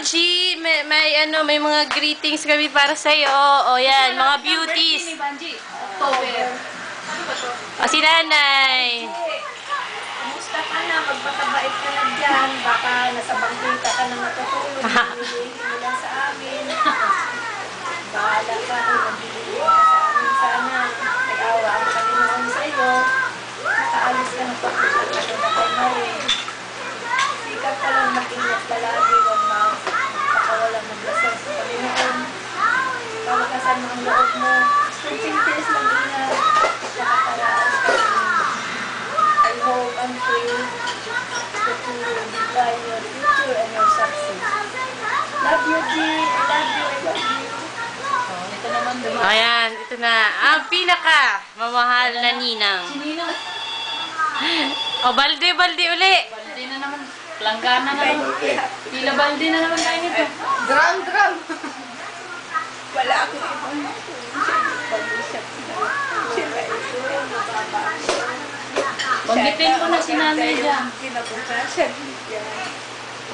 G, may mga greetings kami para sa iyo. O yan, mga beauties. O si Nanay. Kumusta ka na? Magpapabait ka na dyan. Baka nasa bangkita ka na matutulog. Hindi mo lang sa amin. Bahala ka kung nabibili ka sa amin sana. May awa ang Panginoon sa iyo. Nakaalis ka na pagpunta ka na kay Marie. Sikap ka lang mag-ingat palagi. Huwag makakawalan ng lasal sa Panginoon. Pagkakasan mo ang loob mo. Sintintis lang ingat. Nakakaraan ka rin. I hope and pray that you will define your future and your success. Love you, G. I love you. I love you. Ito naman dumaan. Ayan, ito na. Ang pinaka mamahal na ninang. Si Ninang. O, balde uli. Balde na naman. Langgana na naman. Pila balde na naman tayo nito. Drum. Wala ako ibang pag-usap na. Sila ito. Banggitin ko na si Nanay dyan. Kinabukasan niya.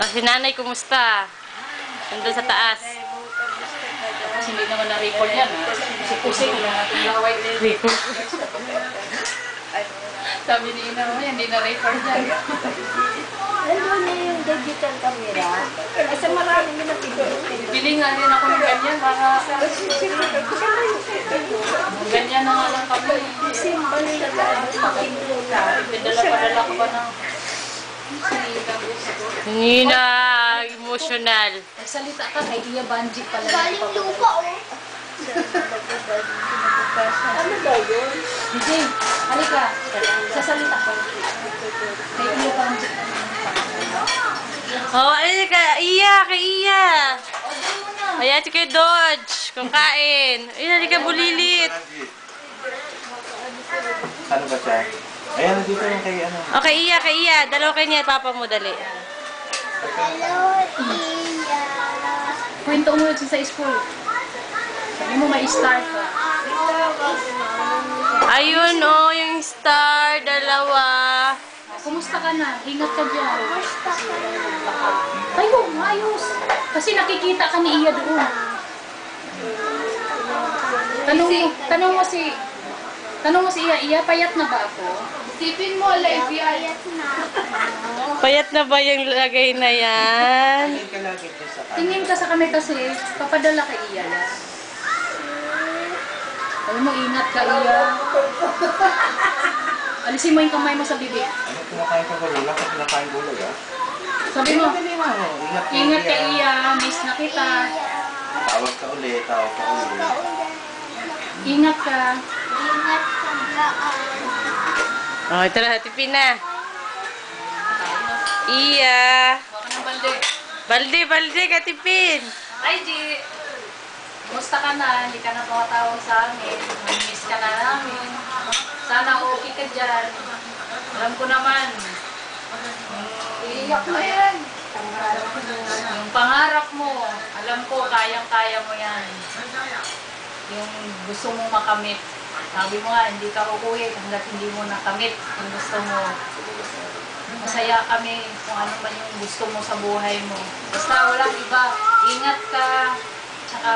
Si Nanay, kumusta? Nandun sa taas. Kasi hindi naman na-record yan. Pusik-pusik na natin laway. Sabi ni Ina mo, hindi na-record yan. Nandun na yung digital camera. Kasi marami na pinag-pinag. Bili nga din ako ng ganyan para ganyan na nga lang kami. Simple na lang. Padala ko ba ng Nina, emotional. nagsalita ka kay Iya Banji pala. Galing lupa, oh. Ano ba yun? Hindi. Halika. Sasalita ko. Kay Iya Banji. Oh, ay, kay Iya. Ayan, si kay Dodge. Kung kain. Ayan, halika bulilit. Ano ba siya? Ayan, dito yung kay ano. Okay, Iya. Dalawa kayo niya, papa mo, dali. Hello, Iya. Kwento mo yun sa school. Sabi mo may star ka. Ayun, oh, yung star, dalawa. Kumusta ka na? Ingat ka dyan. Tayo, ayos. Kasi nakikita ka ni Iya doon. Tanong mo si Iya, payat na ba ako? Isipin mo, live yan. Payat na ba yung lagay na yan? Tingin ka lagi po sa Tingin ka sa kami kasi, papadala kay Iya yan. Alam mo, ingat ka, Iya. Alisin mo yung kamay mo sa bibig. Ano kinakain ka ba? Wala ka kinakain gulay, ah? Sabi mo, Ingat ingat ka, Iya. Miss na kita. Tawag ka ulit. Ingat ka. Ingat sa daan. Oh, ito na, tipin na. Iya. Baka ng balde. Balde, katipin. Hi, G. Kumusta ka na? Hindi ka na tumatawag sa amin. Miss ka na namin. Sana okay ka dyan. Alam ko naman. Iiyak na yan. Yung pangarap mo, alam ko, kayang-kaya mo yan. Yung gusto mong makamit. Sabi mo nga, hindi ka uuwi hanggat hindi mo nakamit yung gusto mo. Masaya kami kung ano man yung gusto mo sa buhay mo. Basta walang iba. Ingat ka. Tsaka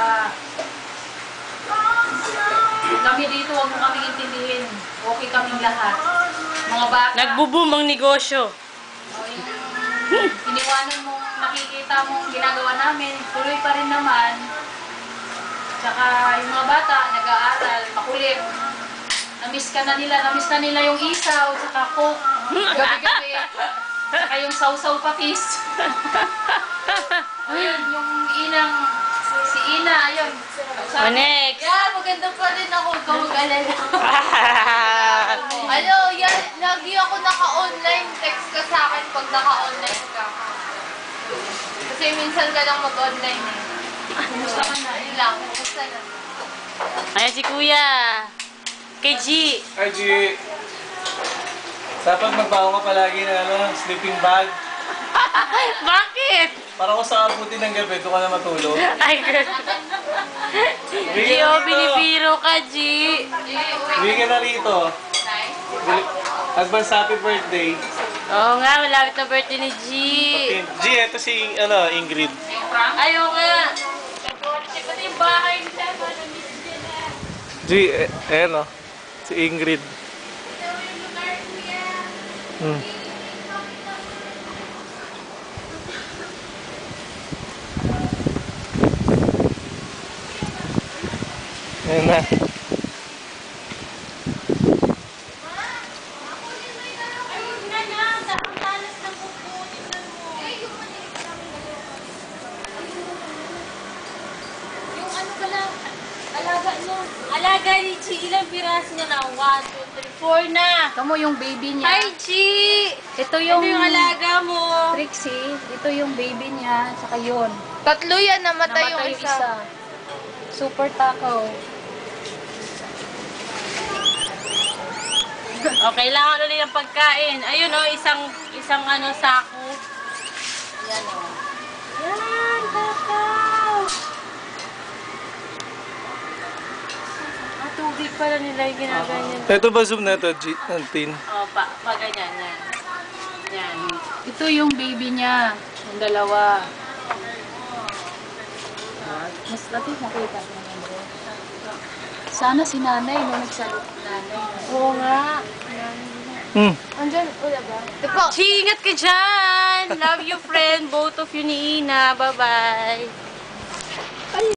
kami dito, huwag mo kaming intindihin. Okay kaming lahat. Mga bata. Nagbo-boom ang negosyo. Yung iniwanan mo, nakikita mo ginagawa namin, tuloy pa rin naman. Tsaka yung mga bata, nag-aaral, makulit. Namiss na nila yung isaw, tsaka coke, gabi-gabi. Tsaka yung sausaw patis. Ayun, yung si Ina, ayun. O, next. Yeah, maganda pa rin ako. Huwag ka mag-alala. Ano, yan, lagi ako naka-online. Text ka sa akin pag naka-online ka. Kasi minsan ka lang mag-online eh. Kumusta ka na? Yun lang, kumusta na? Ayan si Kuya. Kay G. Hi, G. Dapat magbawa ka palagi ng sleeping bag. Bakit? Para kung sa abutin ng gabi, doon ka na matulog. Ay, girl. G, oh, binibiro ka, G. Uwi ka na rito. Advance happy birthday. Oo nga, malapit na birthday ni G. G, ito si Ingrid. Ayaw nga. Pati yung bahay nila. G, ayan o. Si Ingrid. Ayan na. Alaga ni Chi, ilang piraso na na? 1, 2, 3, 4 na. Ito yung baby niya. Hi, Chi! Ito yung, Ito yung alaga mo. Trixie. Ito yung baby niya. Saka yun. Tatlo yan, namatay yung isa. Super taco. O, kailangan ulit ng pagkain. Ayun o, isang sako. Yan o. Yan, kakao. Tubig pala nila yung ginaganyan. Ito ba zoom na ito, G? Tin? O, pa ganyan, yan. Yan. Ito yung baby niya. Yung dalawa. Mas natin nakita ko naman doon. Sana si nanay, no? Nagsalot si nanay. Oo nga. Andyan, wala ba? Chi, ingat ka dyan! Love you, friend. Both of you ni Ina. Bye-bye.